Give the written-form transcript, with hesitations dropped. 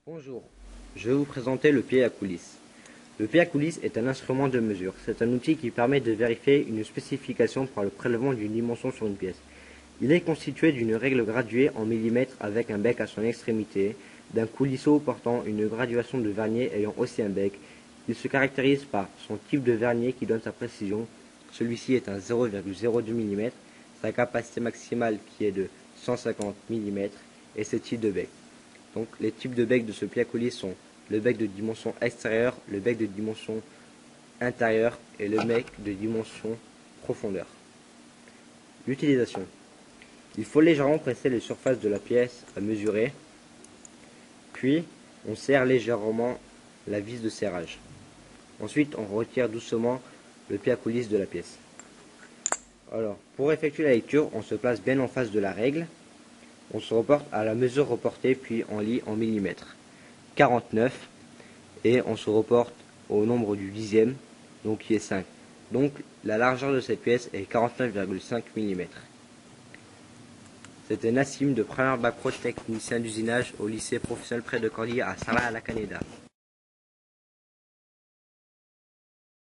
Bonjour, je vais vous présenter le pied à coulisse. Le pied à coulisse est un instrument de mesure. C'est un outil qui permet de vérifier une spécification par le prélèvement d'une dimension sur une pièce. Il est constitué d'une règle graduée en millimètres avec un bec à son extrémité, d'un coulisseau portant une graduation de vernier ayant aussi un bec. Il se caractérise par son type de vernier qui donne sa précision. Celui-ci est un 0,02 mm, sa capacité maximale qui est de 150 mm et ses types de bec. Donc les types de bec de ce pied à coulisse sont le bec de dimension extérieure, le bec de dimension intérieure et le bec de dimension profondeur. L'utilisation. Il faut légèrement presser les surfaces de la pièce à mesurer, puis on serre légèrement la vis de serrage. Ensuite on retire doucement le pied à coulisse de la pièce. Alors, pour effectuer la lecture, on se place bien en face de la règle. On se reporte à la mesure reportée, puis on lit en millimètres. 49, et on se reporte au nombre du dixième, donc qui est 5. Donc la largeur de cette pièce est 49,5 mm. C'était Nassim de première bac pro technicien d'usinage au lycée professionnel près de Cordier à Salah-la-Canéda.